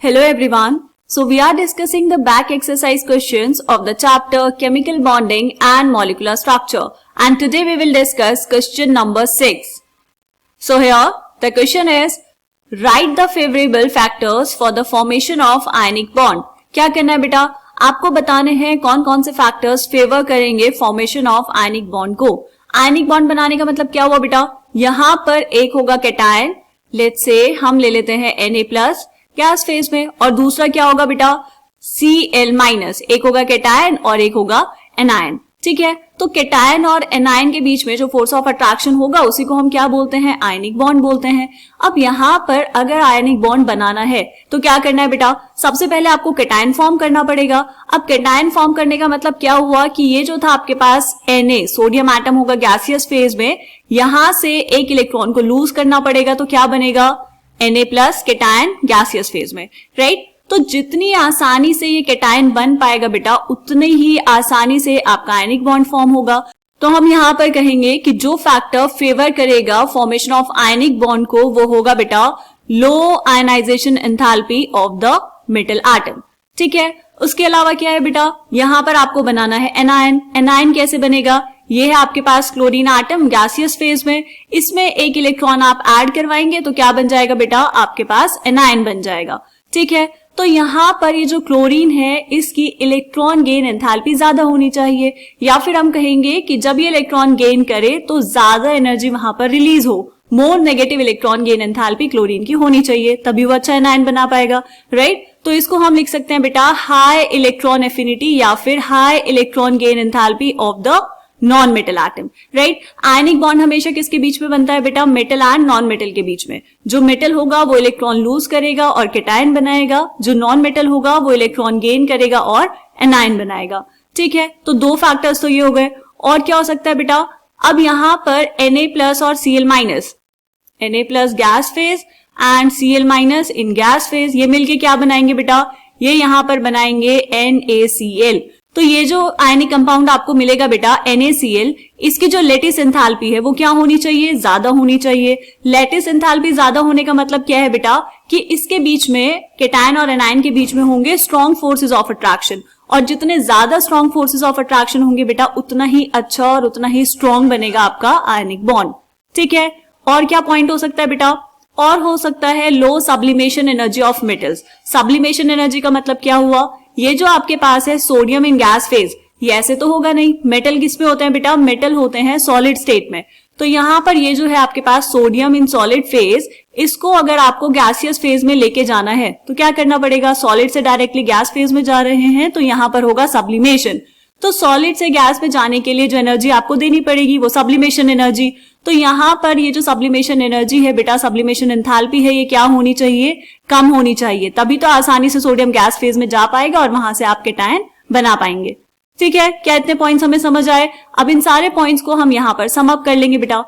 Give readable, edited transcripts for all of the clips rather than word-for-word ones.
Hello everyone. So we are discussing the back exercise questions of the chapter Chemical Bonding and Molecular Structure. And today we will discuss question number 6. So here the question is, write the favorable factors for the formation of ionic bond. क्या करना है बेटा, आपको बताने हैं कौन कौन से फैक्टर्स फेवर करेंगे फॉर्मेशन ऑफ आयनिक बॉन्ड को. आयनिक बॉन्ड बनाने का मतलब क्या हुआ बेटा, यहां पर एक होगा कैटायन, लेट्स से हम ले लेते हैं Na+ गैस फेज में, और दूसरा क्या होगा बेटा Cl-, एक होगा कैटायन और एक होगा एनायन. ठीक है, तो कैटायन और एनायन के बीच में जो फोर्स ऑफ अट्रैक्शन होगा उसी को हम क्या बोलते हैं, आयनिक बॉन्ड बोलते हैं. अब यहाँ पर अगर आयनिक बॉन्ड बनाना है तो क्या करना है बेटा, सबसे पहले आपको कैटायन फॉर्म करना पड़ेगा. अब कैटायन फॉर्म करने का मतलब क्या हुआ कि ये जो था आपके पास Na सोडियम एटम होगा गैसियस फेज में, यहां से एक इलेक्ट्रॉन को लूज करना पड़ेगा, तो क्या बनेगा Na+ कैटायन गैसियस फेज में, राइट. तो जितनी आसानी से ये कैटायन बन पाएगा बेटा, उतनी ही आसानी से आपका आयनिक बॉन्ड फॉर्म होगा. तो हम यहाँ पर कहेंगे कि जो फैक्टर फेवर करेगा फॉर्मेशन ऑफ आयनिक बॉन्ड को वो होगा बेटा low ionization enthalpy of the metal atom. ठीक है, उसके अलावा क्या है बेटा, यहाँ पर आपको बनाना है एनायन. एनायन कैसे बनेगा, ये है आपके पास क्लोरीन एटम गैसियस फेज में, इसमें एक इलेक्ट्रॉन आप ऐड करवाएंगे तो क्या बन जाएगा बेटा, आपके पास एनायन बन जाएगा. ठीक है, तो यहाँ पर ये जो क्लोरीन है इसकी इलेक्ट्रॉन गेन एंथैल्पी ज्यादा होनी चाहिए, या फिर हम कहेंगे कि जब ये इलेक्ट्रॉन गेन करे तो ज्यादा एनर्जी वहां पर रिलीज हो, more negative electron gain enthalpy chlorine की होनी चाहिए, तभी वो अच्छा एनायन बना पाएगा, राइट. तो इसको हम लिख सकते हैं बेटा हाई इलेक्ट्रॉन एफिनिटी या फिर high electron gain enthalpy of the non metal atom, right. Ionic bond हमेशा किसके बीच में बनता है बेटा, मेटल एंड नॉन मेटल के बीच में. जो मेटल होगा वो इलेक्ट्रॉन लूज करेगा और कैटायन बनाएगा, जो नॉन मेटल होगा वो इलेक्ट्रॉन गेन करेगा और एनायन बनाएगा. ठीक है, तो दो फैक्टर्स तो ये हो गए. और क्या हो सकता है बेटा, अब यहां पर Na+ और Cl-, Na+ gas phase and Cl- in gas phase, ये मिलके क्या बनाएंगे बेटा, ये यहां पर बनाएंगे NaCl. तो ये जो आयनिक कंपाउंड आपको मिलेगा बेटा NaCl, इसकी जो लेटिस एंथैल्पी है वो क्या होनी चाहिए, ज्यादा होनी चाहिए. लेटिस एंथैल्पी ज्यादा होने का मतलब क्या है बेटा, कि इसके बीच में कैटायन और एनायन के बीच में होंगे स्ट्रॉन्ग फोर्सेस ऑफ अट्रैक्शन, और जितने ज्यादा स्ट्रॉन्ग फोर्सेस ऑफ अट्रैक्शन होंगे बेटा उतना ही अच्छा और उतना ही स्ट्रॉन्ग बनेगा आपका आयनिक बॉन्ड. ठीक है, और क्या पॉइंट हो सकता है बेटा, और हो सकता है low sublimation energy of metals. Sublimation energy का मतलब क्या हुआ, ये जो आपके पास है सोडियम इन गैस फेज, ये ऐसे तो होगा नहीं. मेटल किस में होते हैं बेटा, मेटल होते हैं सॉलिड स्टेट में. तो यहाँ पर ये जो है आपके पास सोडियम इन सॉलिड फेज, इसको अगर आपको गैसियस फेज में लेके जाना है तो क्या करना पड़ेगा, सॉलिड से डायरेक्टली गैस फेज में जा रहे हैं तो यहाँ पर होगा सब्लिमेशन. तो सॉलिड से गैस में जाने के लिए जो एनर्जी आपको देनी पड़ेगी वो सब्लिमेशन एनर्जी. तो यहाँ पर ये जो सब्लिमेशन एनर्जी है बेटा, सब्लिमेशन एंथैल्पी है, ये क्या होनी चाहिए, कम होनी चाहिए, तभी तो आसानी से सोडियम गैस फेज में जा पाएगा और वहां से आप कैटायन बना पाएंगे. ठीक है, क्या इतने पॉइंट्स हमें समझ आए. अब इन सारे पॉइंट्स को हम यहाँ पर सम अप कर लेंगे बेटा.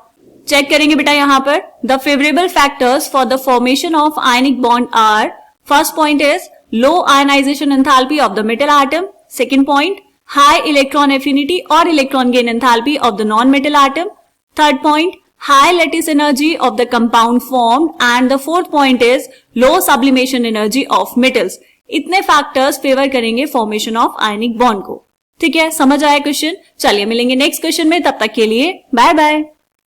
चेक करेंगे बेटा यहाँ पर, the favourable factors for the formation of ionic bond are, first point is low ionization enthalpy of the metal atom. Second point, high electron affinity or electron gain enthalpy of the non-metal atom. Third point, high lattice energy of the compound formed. And the fourth point is low sublimation energy of metals. इतने factors favour करेंगे formation of ionic bond को. ठीक है, समझ आया question. चलिए मिलेंगे next question में, तब तक के लिए बाय बाय.